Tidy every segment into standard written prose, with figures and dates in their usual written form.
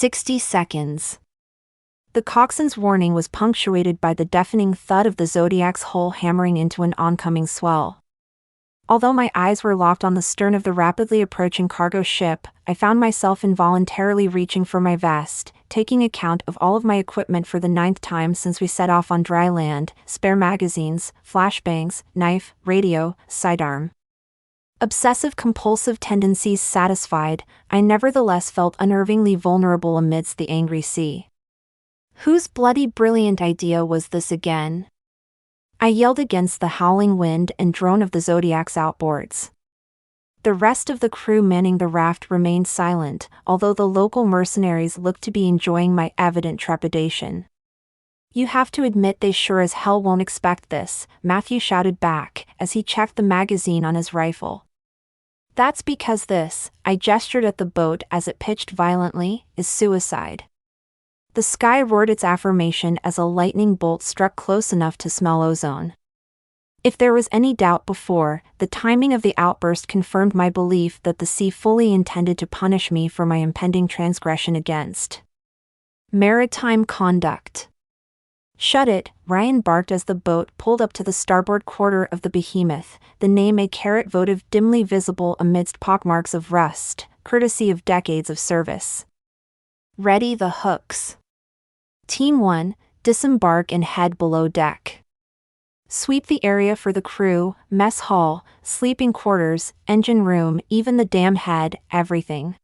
60 seconds. The coxswain's warning was punctuated by the deafening thud of the Zodiac's hull hammering into an oncoming swell. Although my eyes were locked on the stern of the rapidly approaching cargo ship, I found myself involuntarily reaching for my vest, taking account of all of my equipment for the 9th time since we set off on dry land: spare magazines, flashbangs, knife, radio, sidearm. Obsessive-compulsive tendencies satisfied, I nevertheless felt unnervingly vulnerable amidst the angry sea. Whose bloody brilliant idea was this again? I yelled against the howling wind and drone of the Zodiac's outboards. The rest of the crew manning the raft remained silent, although the local mercenaries looked to be enjoying my evident trepidation. "You have to admit they sure as hell won't expect this," Matthew shouted back, as he checked the magazine on his rifle. "That's because this," I gestured at the boat as it pitched violently, "is suicide." The sky roared its affirmation as a lightning bolt struck close enough to smell ozone. If there was any doubt before, the timing of the outburst confirmed my belief that the sea fully intended to punish me for my impending transgression against maritime conduct. "Shut it," Ryan barked as the boat pulled up to the starboard quarter of the behemoth, the name a carat votive dimly visible amidst pockmarks of rust, courtesy of decades of service. "Ready the hooks. Team 1, disembark and head below deck. Sweep the area for the crew, mess hall, sleeping quarters, engine room, even the damn head, everything."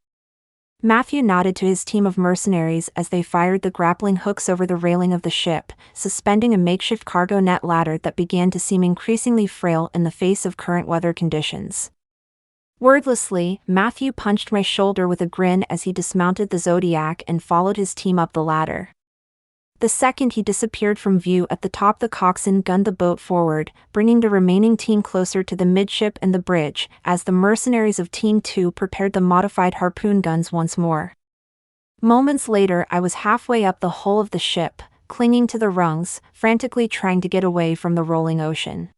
Matthew nodded to his team of mercenaries as they fired the grappling hooks over the railing of the ship, suspending a makeshift cargo net ladder that began to seem increasingly frail in the face of current weather conditions. Wordlessly, Matthew punched my shoulder with a grin as he dismounted the Zodiac and followed his team up the ladder. The second he disappeared from view at the top, the coxswain gunned the boat forward, bringing the remaining team closer to the midship and the bridge, as the mercenaries of Team 2 prepared the modified harpoon guns once more. Moments later, I was halfway up the hull of the ship, clinging to the rungs, frantically trying to get away from the rolling ocean.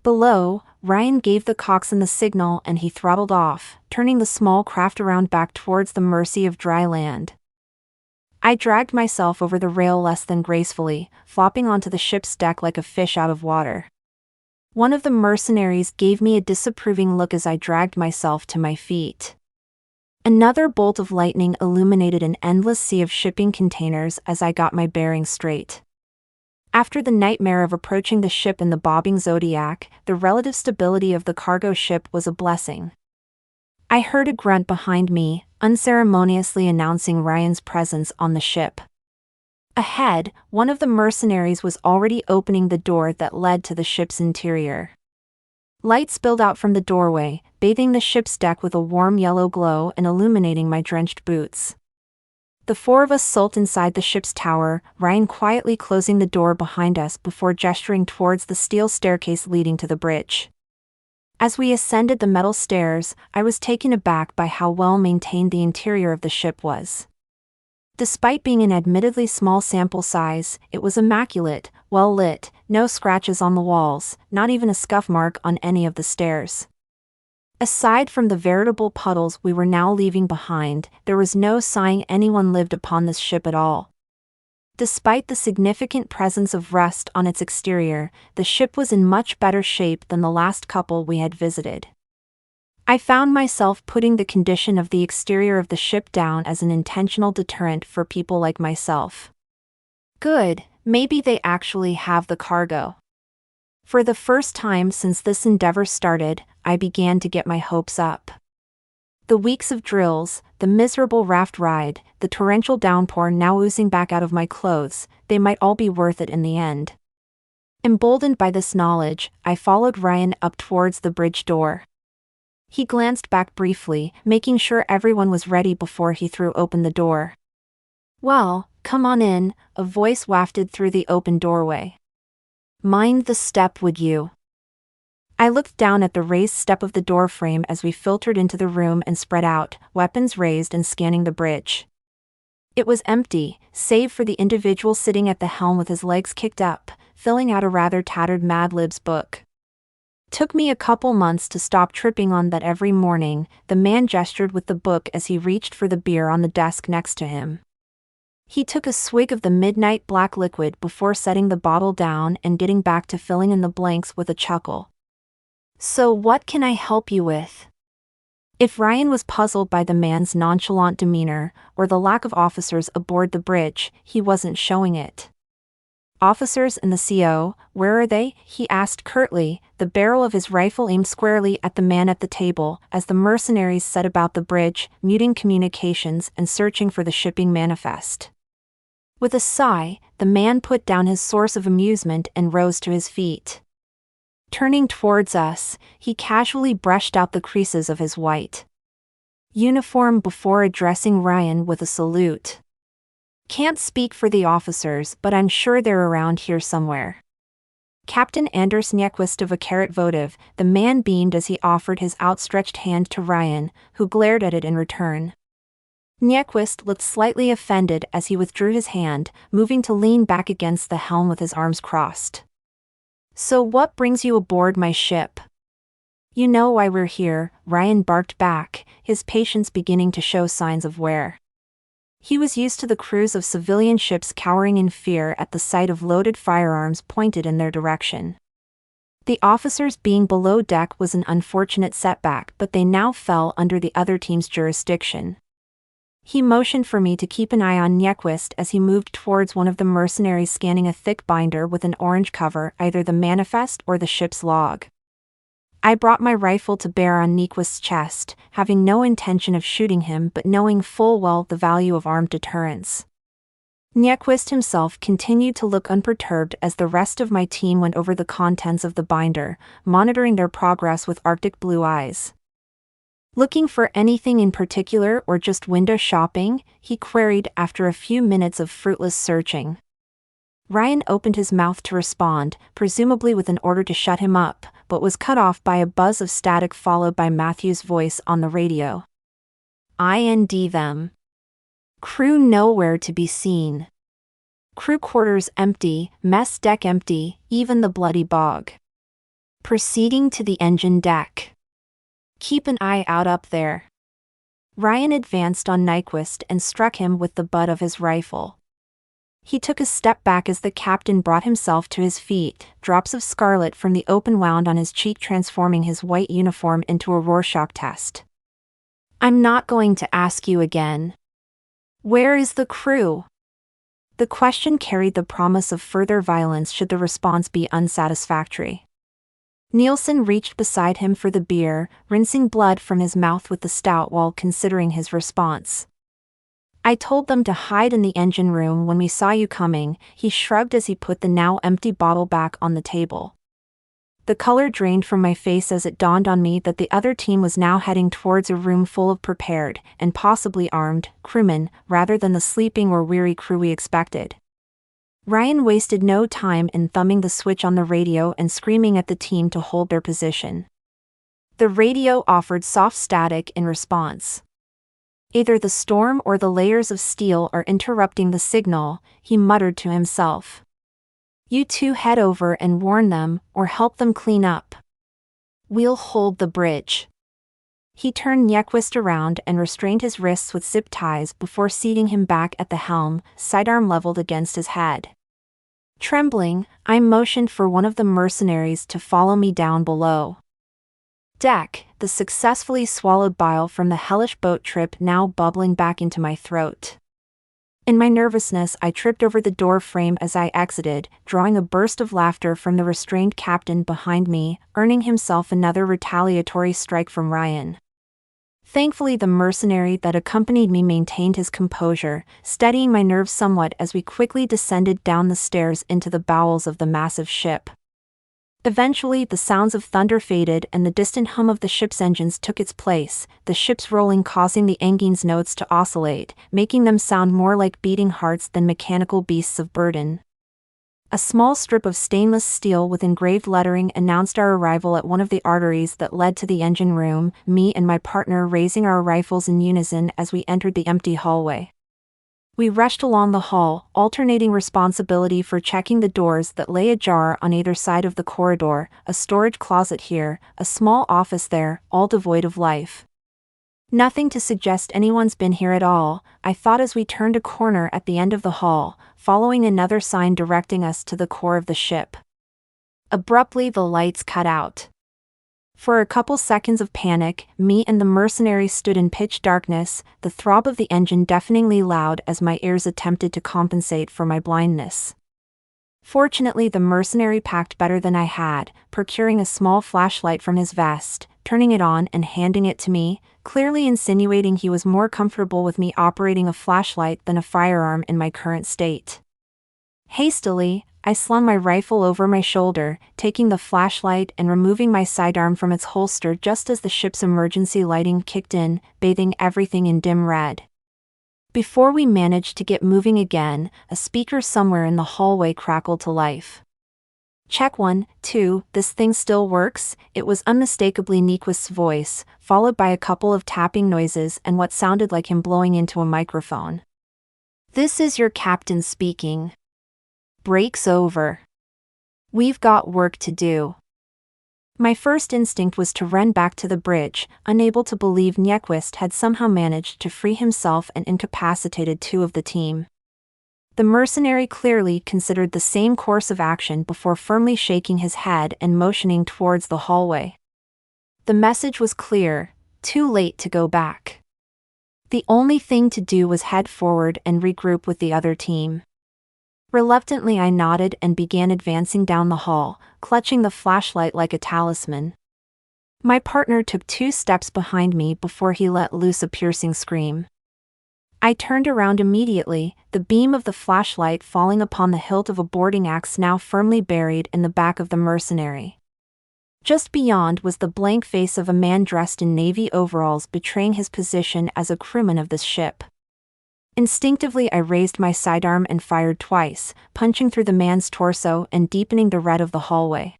Below, Ryan gave the coxswain the signal and he throttled off, turning the small craft around back towards the mercy of dry land. I dragged myself over the rail less than gracefully, flopping onto the ship's deck like a fish out of water. One of the mercenaries gave me a disapproving look as I dragged myself to my feet. Another bolt of lightning illuminated an endless sea of shipping containers as I got my bearings straight. After the nightmare of approaching the ship in the bobbing Zodiac, the relative stability of the cargo ship was a blessing. I heard a grunt behind me, unceremoniously announcing Ryan's presence on the ship. Ahead, one of the mercenaries was already opening the door that led to the ship's interior. Light spilled out from the doorway, bathing the ship's deck with a warm yellow glow and illuminating my drenched boots. The four of us sulked inside the ship's tower, Ryan quietly closing the door behind us before gesturing towards the steel staircase leading to the bridge. As we ascended the metal stairs, I was taken aback by how well maintained the interior of the ship was. Despite being an admittedly small sample size, it was immaculate, well lit, no scratches on the walls, not even a scuff mark on any of the stairs. Aside from the veritable puddles we were now leaving behind, there was no sign anyone lived upon this ship at all. Despite the significant presence of rust on its exterior, the ship was in much better shape than the last couple we had visited. I found myself putting the condition of the exterior of the ship down as an intentional deterrent for people like myself. Good, maybe they actually have the cargo. For the first time since this endeavor started, I began to get my hopes up. The weeks of drills, the miserable raft ride, the torrential downpour now oozing back out of my clothes, they might all be worth it in the end. Emboldened by this knowledge, I followed Ryan up towards the bridge door. He glanced back briefly, making sure everyone was ready before he threw open the door. "Well, come on in," a voice wafted through the open doorway. "Mind the step, would you?" I looked down at the raised step of the doorframe as we filtered into the room and spread out, weapons raised and scanning the bridge. It was empty, save for the individual sitting at the helm with his legs kicked up, filling out a rather tattered Mad Libs book. Took me a couple months to stop tripping on that every morning, the man gestured with the book as he reached for the beer on the desk next to him. He took a swig of the midnight black liquid before setting the bottle down and getting back to filling in the blanks with a chuckle. So what can I help you with? If Ryan was puzzled by the man's nonchalant demeanor, or the lack of officers aboard the bridge, he wasn't showing it. Officers and the CO, where are they? He asked curtly, the barrel of his rifle aimed squarely at the man at the table, as the mercenaries set about the bridge, muting communications and searching for the shipping manifest. With a sigh, the man put down his source of amusement and rose to his feet. Turning towards us, he casually brushed out the creases of his white uniform before addressing Ryan with a salute. Can't speak for the officers, but I'm sure they're around here somewhere. Captain Anders Nyquist of a Carrot Votive, the man beamed as he offered his outstretched hand to Ryan, who glared at it in return. Nyquist looked slightly offended as he withdrew his hand, moving to lean back against the helm with his arms crossed. So what brings you aboard my ship? You know why we're here, Ryan barked back, his patience beginning to show signs of wear. He was used to the crews of civilian ships cowering in fear at the sight of loaded firearms pointed in their direction. The officers being below deck was an unfortunate setback, but they now fell under the other team's jurisdiction. He motioned for me to keep an eye on Nyquist as he moved towards one of the mercenaries scanning a thick binder with an orange cover, either the manifest or the ship's log. I brought my rifle to bear on Nyquist's chest, having no intention of shooting him but knowing full well the value of armed deterrence. Nyquist himself continued to look unperturbed as the rest of my team went over the contents of the binder, monitoring their progress with Arctic blue eyes. Looking for anything in particular or just window shopping? He queried after a few minutes of fruitless searching. Ryan opened his mouth to respond, presumably with an order to shut him up, but was cut off by a buzz of static followed by Matthew's voice on the radio. IND them. Crew nowhere to be seen. Crew quarters empty, mess deck empty, even the bloody bog. Proceeding to the engine deck. Keep an eye out up there. Ryan advanced on Nyquist and struck him with the butt of his rifle. He took a step back as the captain brought himself to his feet, drops of scarlet from the open wound on his cheek transforming his white uniform into a Rorschach test. I'm not going to ask you again. Where is the crew? The question carried the promise of further violence should the response be unsatisfactory. Nielsen reached beside him for the beer, rinsing blood from his mouth with the stout while considering his response. I told them to hide in the engine room when we saw you coming, he shrugged as he put the now empty bottle back on the table. The color drained from my face as it dawned on me that the other team was now heading towards a room full of prepared, and possibly armed, crewmen, rather than the sleeping or weary crew we expected. Ryan wasted no time in thumbing the switch on the radio and screaming at the team to hold their position. The radio offered soft static in response. Either the storm or the layers of steel are interrupting the signal, he muttered to himself. You two head over and warn them, or help them clean up. We'll hold the bridge. He turned Nyquist around and restrained his wrists with zip ties before seating him back at the helm, sidearm leveled against his head. Trembling, I motioned for one of the mercenaries to follow me down below deck, the successfully swallowed bile from the hellish boat trip now bubbling back into my throat. In my nervousness, I tripped over the door frame as I exited, drawing a burst of laughter from the restrained captain behind me, earning himself another retaliatory strike from Ryan. Thankfully, the mercenary that accompanied me maintained his composure, steadying my nerves somewhat as we quickly descended down the stairs into the bowels of the massive ship. Eventually, the sounds of thunder faded and the distant hum of the ship's engines took its place, the ship's rolling causing the engine's notes to oscillate, making them sound more like beating hearts than mechanical beasts of burden. A small strip of stainless steel with engraved lettering announced our arrival at one of the arteries that led to the engine room, me and my partner raising our rifles in unison as we entered the empty hallway. We rushed along the hall, alternating responsibility for checking the doors that lay ajar on either side of the corridor, a storage closet here, a small office there, all devoid of life. Nothing to suggest anyone's been here at all, I thought as we turned a corner at the end of the hall, following another sign directing us to the core of the ship. Abruptly, the lights cut out. For a couple seconds of panic, me and the mercenary stood in pitch darkness, the throb of the engine deafeningly loud as my ears attempted to compensate for my blindness. Fortunately, the mercenary packed better than I had, procuring a small flashlight from his vest, turning it on and handing it to me, clearly insinuating he was more comfortable with me operating a flashlight than a firearm in my current state. Hastily, I slung my rifle over my shoulder, taking the flashlight and removing my sidearm from its holster just as the ship's emergency lighting kicked in, bathing everything in dim red. Before we managed to get moving again, a speaker somewhere in the hallway crackled to life. "Check 1, 2, this thing still works?" It was unmistakably Nyquist's voice, followed by a couple of tapping noises and what sounded like him blowing into a microphone. "This is your captain speaking. Break's over. We've got work to do." My first instinct was to run back to the bridge, unable to believe Nyquist had somehow managed to free himself and incapacitated 2 of the team. The mercenary clearly considered the same course of action before firmly shaking his head and motioning towards the hallway. The message was clear: too late to go back. The only thing to do was head forward and regroup with the other team. Reluctantly, I nodded and began advancing down the hall, clutching the flashlight like a talisman. My partner took 2 steps behind me before he let loose a piercing scream. I turned around immediately, the beam of the flashlight falling upon the hilt of a boarding axe now firmly buried in the back of the mercenary. Just beyond was the blank face of a man dressed in navy overalls, betraying his position as a crewman of this ship. Instinctively, I raised my sidearm and fired twice, punching through the man's torso and deepening the red of the hallway.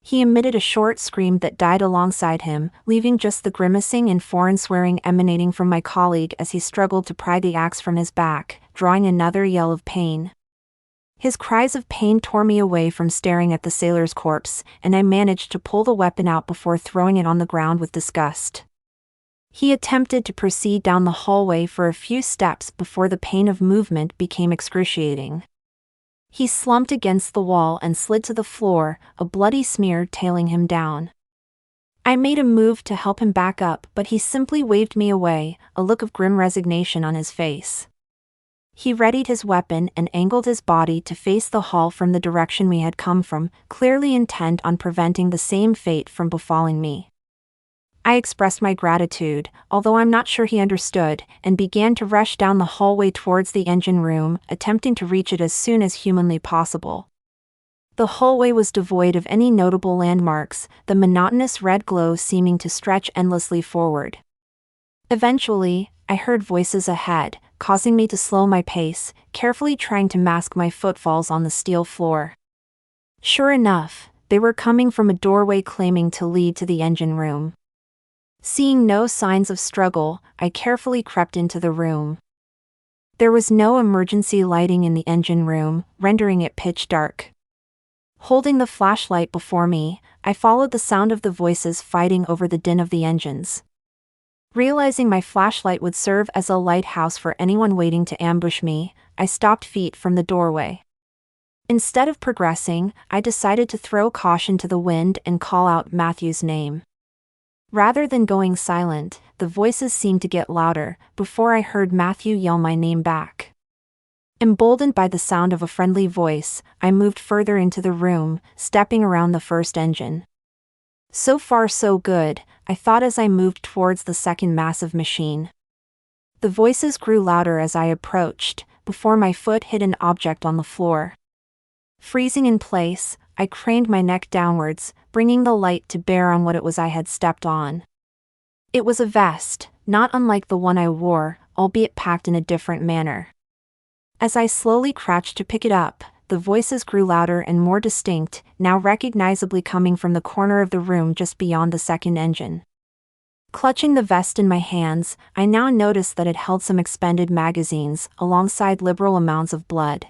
He emitted a short scream that died alongside him, leaving just the grimacing and foreign swearing emanating from my colleague as he struggled to pry the axe from his back, drawing another yell of pain. His cries of pain tore me away from staring at the sailor's corpse, and I managed to pull the weapon out before throwing it on the ground with disgust. He attempted to proceed down the hallway for a few steps before the pain of movement became excruciating. He slumped against the wall and slid to the floor, a bloody smear tailing him down. I made a move to help him back up, but he simply waved me away, a look of grim resignation on his face. He readied his weapon and angled his body to face the hall from the direction we had come from, clearly intent on preventing the same fate from befalling me. I expressed my gratitude, although I'm not sure he understood, and began to rush down the hallway towards the engine room, attempting to reach it as soon as humanly possible. The hallway was devoid of any notable landmarks, the monotonous red glow seeming to stretch endlessly forward. Eventually, I heard voices ahead, causing me to slow my pace, carefully trying to mask my footfalls on the steel floor. Sure enough, they were coming from a doorway claiming to lead to the engine room. Seeing no signs of struggle, I carefully crept into the room. There was no emergency lighting in the engine room, rendering it pitch dark. Holding the flashlight before me, I followed the sound of the voices fighting over the din of the engines. Realizing my flashlight would serve as a lighthouse for anyone waiting to ambush me, I stopped feet from the doorway. Instead of progressing, I decided to throw caution to the wind and call out Matthew's name. Rather than going silent, the voices seemed to get louder, before I heard Matthew yell my name back. Emboldened by the sound of a friendly voice, I moved further into the room, stepping around the first engine. So far so good, I thought as I moved towards the second massive machine. The voices grew louder as I approached, before my foot hit an object on the floor. Freezing in place, I craned my neck downwards, bringing the light to bear on what it was I had stepped on. It was a vest, not unlike the one I wore, albeit packed in a different manner. As I slowly crouched to pick it up, the voices grew louder and more distinct, now recognizably coming from the corner of the room just beyond the second engine. Clutching the vest in my hands, I now noticed that it held some expended magazines, alongside liberal amounts of blood.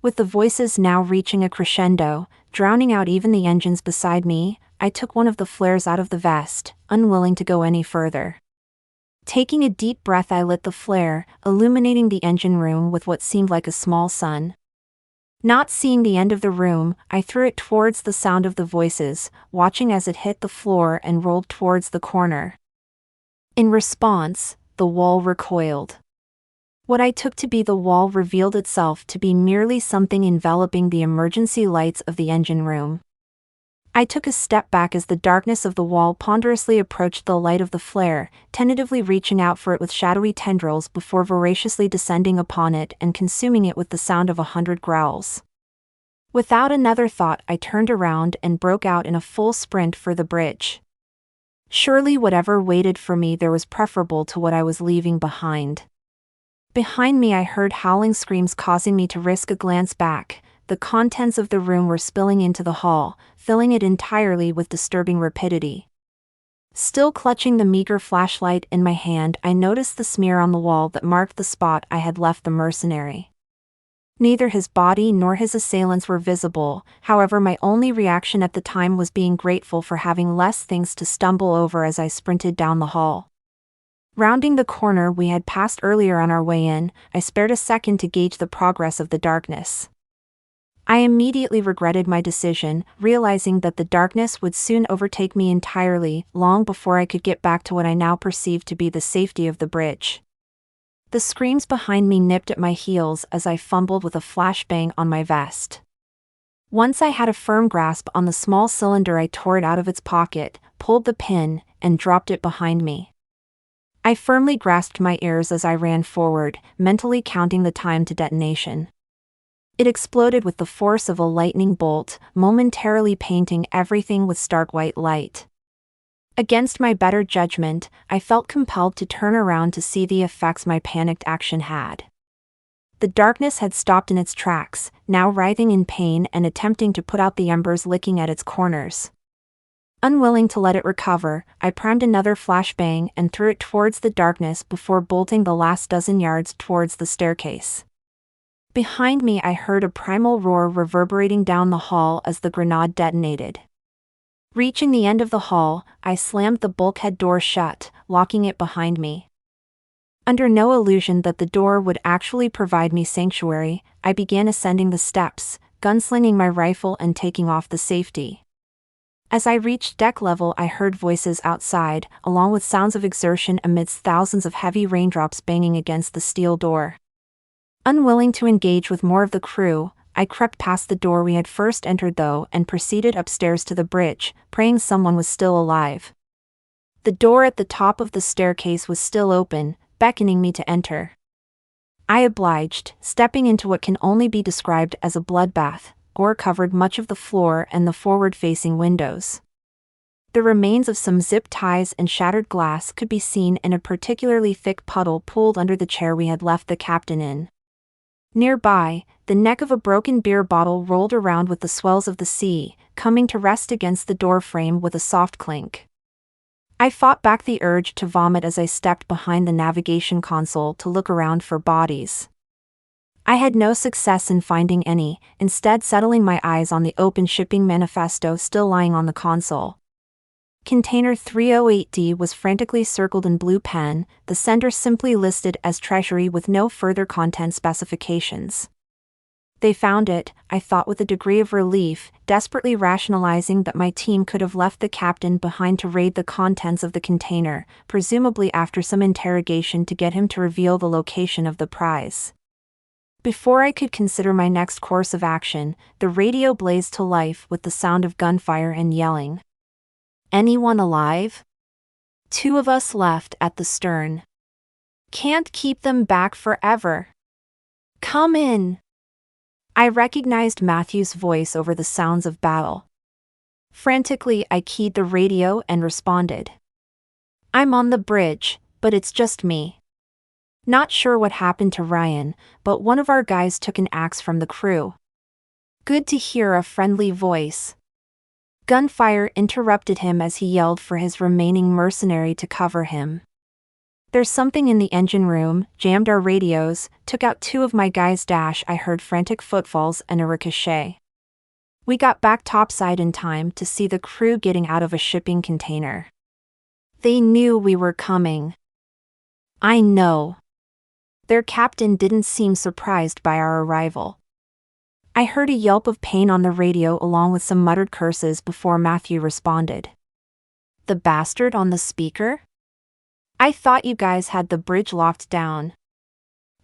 With the voices now reaching a crescendo, drowning out even the engines beside me, I took one of the flares out of the vest, unwilling to go any further. Taking a deep breath, I lit the flare, illuminating the engine room with what seemed like a small sun. Not seeing the end of the room, I threw it towards the sound of the voices, watching as it hit the floor and rolled towards the corner. In response, the wall recoiled. What I took to be the wall revealed itself to be merely something enveloping the emergency lights of the engine room. I took a step back as the darkness of the wall ponderously approached the light of the flare, tentatively reaching out for it with shadowy tendrils before voraciously descending upon it and consuming it with the sound of 100 growls. Without another thought, I turned around and broke out in a full sprint for the bridge. Surely whatever waited for me there was preferable to what I was leaving behind. Behind me I heard howling screams, causing me to risk a glance back. The contents of the room were spilling into the hall, filling it entirely with disturbing rapidity. Still clutching the meager flashlight in my hand, I noticed the smear on the wall that marked the spot I had left the mercenary. Neither his body nor his assailants were visible, however my only reaction at the time was being grateful for having less things to stumble over as I sprinted down the hall. Rounding the corner we had passed earlier on our way in, I spared a second to gauge the progress of the darkness. I immediately regretted my decision, realizing that the darkness would soon overtake me entirely, long before I could get back to what I now perceived to be the safety of the bridge. The screams behind me nipped at my heels as I fumbled with a flashbang on my vest. Once I had a firm grasp on the small cylinder, I tore it out of its pocket, pulled the pin, and dropped it behind me. I firmly grasped my ears as I ran forward, mentally counting the time to detonation. It exploded with the force of a lightning bolt, momentarily painting everything with stark white light. Against my better judgment, I felt compelled to turn around to see the effects my panicked action had. The darkness had stopped in its tracks, now writhing in pain and attempting to put out the embers licking at its corners. Unwilling to let it recover, I primed another flashbang and threw it towards the darkness before bolting the last dozen yards towards the staircase. Behind me I heard a primal roar reverberating down the hall as the grenade detonated. Reaching the end of the hall, I slammed the bulkhead door shut, locking it behind me. Under no illusion that the door would actually provide me sanctuary, I began ascending the steps, gunslinging my rifle and taking off the safety. As I reached deck level, I heard voices outside, along with sounds of exertion amidst thousands of heavy raindrops banging against the steel door. Unwilling to engage with more of the crew, I crept past the door we had first entered though and proceeded upstairs to the bridge, praying someone was still alive. The door at the top of the staircase was still open, beckoning me to enter. I obliged, stepping into what can only be described as a bloodbath. Gore covered much of the floor and the forward-facing windows. The remains of some zip ties and shattered glass could be seen in a particularly thick puddle pooled under the chair we had left the captain in. Nearby, the neck of a broken beer bottle rolled around with the swells of the sea, coming to rest against the door frame with a soft clink. I fought back the urge to vomit as I stepped behind the navigation console to look around for bodies. I had no success in finding any, instead settling my eyes on the open shipping manifesto still lying on the console. Container 308D was frantically circled in blue pen, the sender simply listed as treasury with no further content specifications. They found it, I thought with a degree of relief, desperately rationalizing that my team could have left the captain behind to raid the contents of the container, presumably after some interrogation to get him to reveal the location of the prize. Before I could consider my next course of action, the radio blazed to life with the sound of gunfire and yelling. Anyone alive? 2 of us left at the stern. Can't keep them back forever. Come in. I recognized Matthew's voice over the sounds of battle. Frantically, I keyed the radio and responded. I'm on the bridge, but it's just me. Not sure what happened to Ryan, but one of our guys took an axe from the crew. Good to hear a friendly voice. Gunfire interrupted him as he yelled for his remaining mercenary to cover him. There's something in the engine room, jammed our radios, took out 2 of my guys. I heard frantic footfalls and a ricochet. We got back topside in time to see the crew getting out of a shipping container. They knew we were coming. I know. Their captain didn't seem surprised by our arrival. I heard a yelp of pain on the radio along with some muttered curses before Matthew responded. The bastard on the speaker? I thought you guys had the bridge locked down.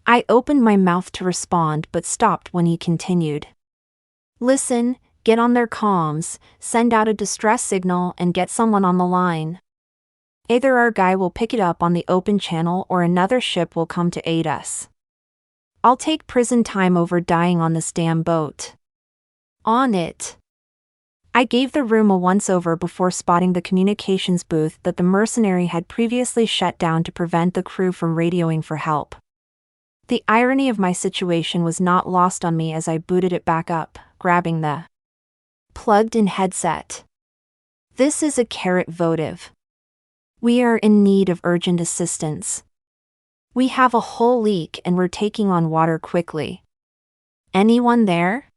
I opened my mouth to respond but stopped when he continued. Listen, get on their comms, send out a distress signal and get someone on the line. Either our guy will pick it up on the open channel or another ship will come to aid us. I'll take prison time over dying on this damn boat. On it. I gave the room a once-over before spotting the communications booth that the mercenary had previously shut down to prevent the crew from radioing for help. The irony of my situation was not lost on me as I booted it back up, grabbing the plugged-in headset. This is a carrot votive. We are in need of urgent assistance. We have a hull leak and we're taking on water quickly. Anyone there?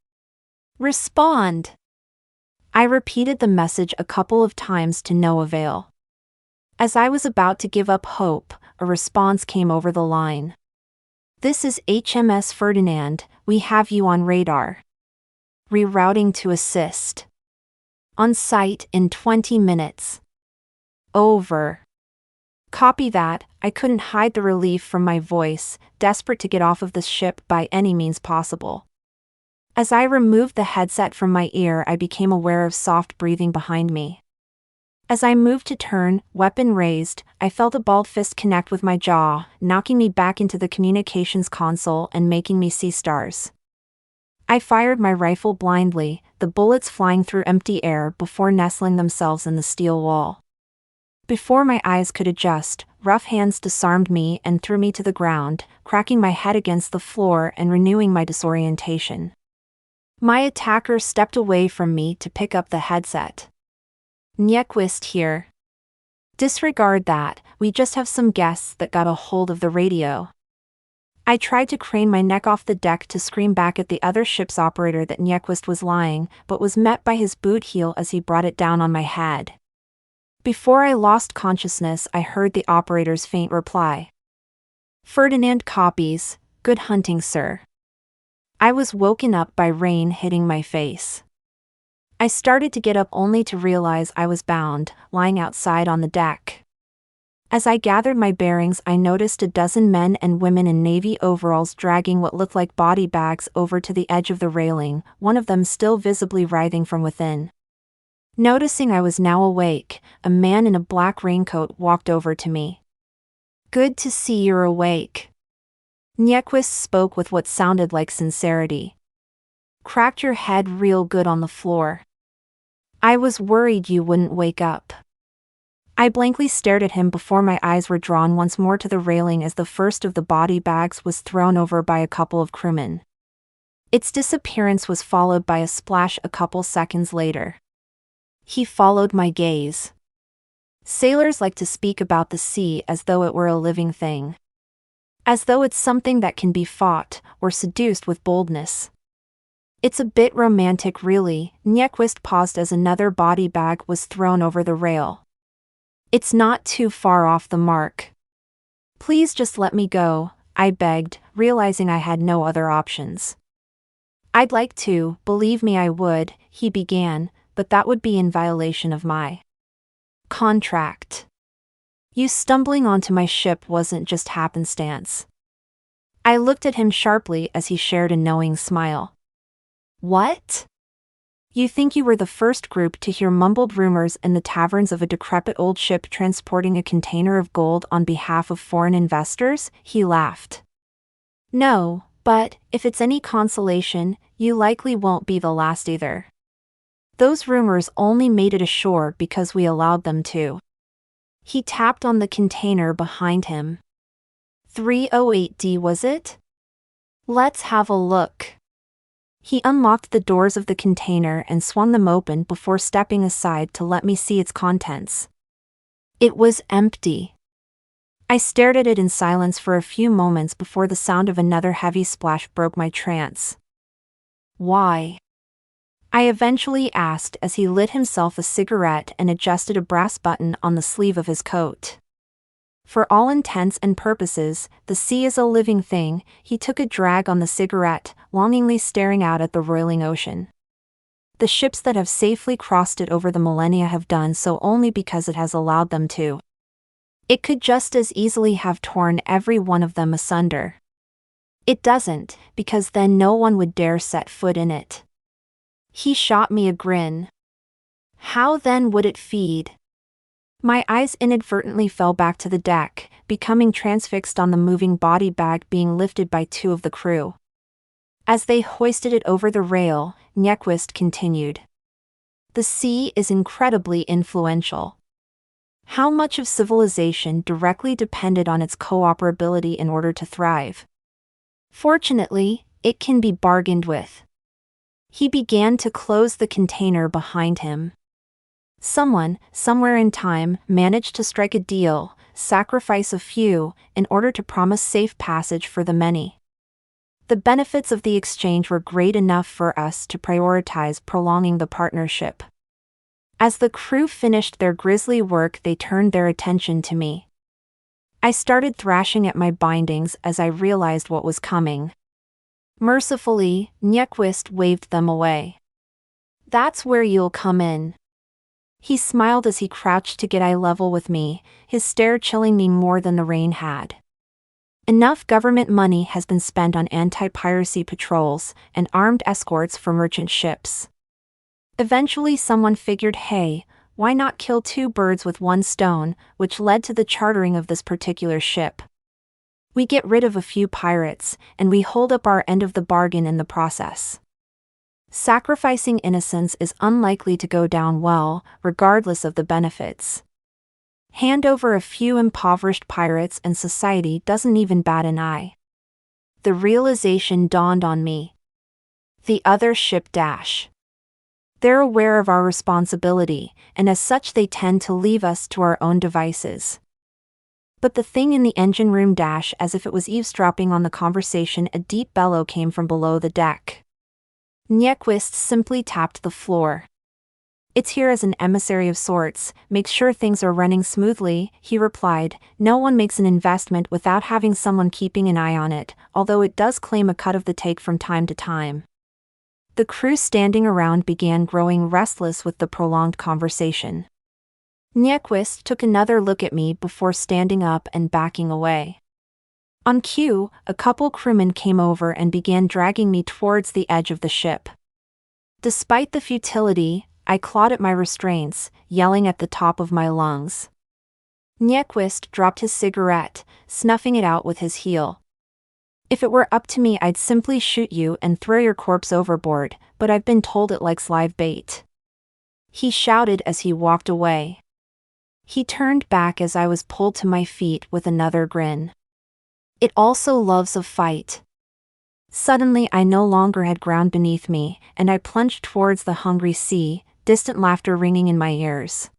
Respond. I repeated the message a couple of times to no avail. As I was about to give up hope, a response came over the line. This is HMS Ferdinand, we have you on radar. Rerouting to assist. On site in 20 minutes. Over. Copy that. I couldn't hide the relief from my voice, desperate to get off of this ship by any means possible. As I removed the headset from my ear, I became aware of soft breathing behind me. As I moved to turn, weapon raised, I felt a balled fist connect with my jaw, knocking me back into the communications console and making me see stars. I fired my rifle blindly, the bullets flying through empty air before nestling themselves in the steel wall. Before my eyes could adjust, rough hands disarmed me and threw me to the ground, cracking my head against the floor and renewing my disorientation. My attacker stepped away from me to pick up the headset. Nyquist here. Disregard that, we just have some guests that got a hold of the radio. I tried to crane my neck off the deck to scream back at the other ship's operator that Nyquist was lying, but was met by his boot heel as he brought it down on my head. Before I lost consciousness, I heard the operator's faint reply. Ferdinand copies, good hunting, sir. I was woken up by rain hitting my face. I started to get up only to realize I was bound, lying outside on the deck. As I gathered my bearings, I noticed a dozen men and women in navy overalls dragging what looked like body bags over to the edge of the railing, one of them still visibly writhing from within. Noticing I was now awake, a man in a black raincoat walked over to me. Good to see you're awake. Nyquist spoke with what sounded like sincerity. Cracked your head real good on the floor. I was worried you wouldn't wake up. I blankly stared at him before my eyes were drawn once more to the railing as the first of the body bags was thrown over by a couple of crewmen. Its disappearance was followed by a splash a couple seconds later. He followed my gaze. Sailors like to speak about the sea as though it were a living thing. As though it's something that can be fought, or seduced with boldness. It's a bit romantic really. Nyquist paused as another body bag was thrown over the rail. It's not too far off the mark. Please just let me go, I begged, realizing I had no other options. I'd like to, believe me I would, he began, but that would be in violation of my contract. You stumbling onto my ship wasn't just happenstance. I looked at him sharply as he shared a knowing smile. What? You think you were the first group to hear mumbled rumors in the taverns of a decrepit old ship transporting a container of gold on behalf of foreign investors? He laughed. No, but, if it's any consolation, you likely won't be the last either. Those rumors only made it ashore because we allowed them to. He tapped on the container behind him. 308D was it? Let's have a look. He unlocked the doors of the container and swung them open before stepping aside to let me see its contents. It was empty. I stared at it in silence for a few moments before the sound of another heavy splash broke my trance. Why? I eventually asked as he lit himself a cigarette and adjusted a brass button on the sleeve of his coat. For all intents and purposes, the sea is a living thing. He took a drag on the cigarette, longingly staring out at the roiling ocean. The ships that have safely crossed it over the millennia have done so only because it has allowed them to. It could just as easily have torn every one of them asunder. It doesn't, because then no one would dare set foot in it. He shot me a grin. How then would it feed? My eyes inadvertently fell back to the deck, becoming transfixed on the moving body bag being lifted by two of the crew. As they hoisted it over the rail, Nyquist continued. The sea is incredibly influential. How much of civilization directly depended on its cooperability in order to thrive? Fortunately, it can be bargained with. He began to close the container behind him. Someone, somewhere in time, managed to strike a deal, sacrifice a few, in order to promise safe passage for the many. The benefits of the exchange were great enough for us to prioritize prolonging the partnership. As the crew finished their grisly work, they turned their attention to me. I started thrashing at my bindings as I realized what was coming. Mercifully, Nyquist waved them away. That's where you'll come in. He smiled as he crouched to get eye level with me, his stare chilling me more than the rain had. Enough government money has been spent on anti-piracy patrols and armed escorts for merchant ships. Eventually someone figured, hey, why not kill two birds with one stone, which led to the chartering of this particular ship. We get rid of a few pirates, and we hold up our end of the bargain in the process. Sacrificing innocence is unlikely to go down well, regardless of the benefits. Hand over a few impoverished pirates and society doesn't even bat an eye. The realization dawned on me. The other ship dash. They're aware of our responsibility, and as such they tend to leave us to our own devices. But the thing in the engine room dash as if it was eavesdropping on the conversation. A deep bellow came from below the deck. Nyquist simply tapped the floor. It's here as an emissary of sorts, make sure things are running smoothly, he replied. No one makes an investment without having someone keeping an eye on it, although it does claim a cut of the take from time to time. The crew standing around began growing restless with the prolonged conversation. Nyquist took another look at me before standing up and backing away. On cue, a couple crewmen came over and began dragging me towards the edge of the ship. Despite the futility, I clawed at my restraints, yelling at the top of my lungs. Nyquist dropped his cigarette, snuffing it out with his heel. If it were up to me, I'd simply shoot you and throw your corpse overboard, but I've been told it likes live bait. He shouted as he walked away. He turned back as I was pulled to my feet with another grin. It also loves a fight. Suddenly I no longer had ground beneath me, and I plunged towards the hungry sea, distant laughter ringing in my ears.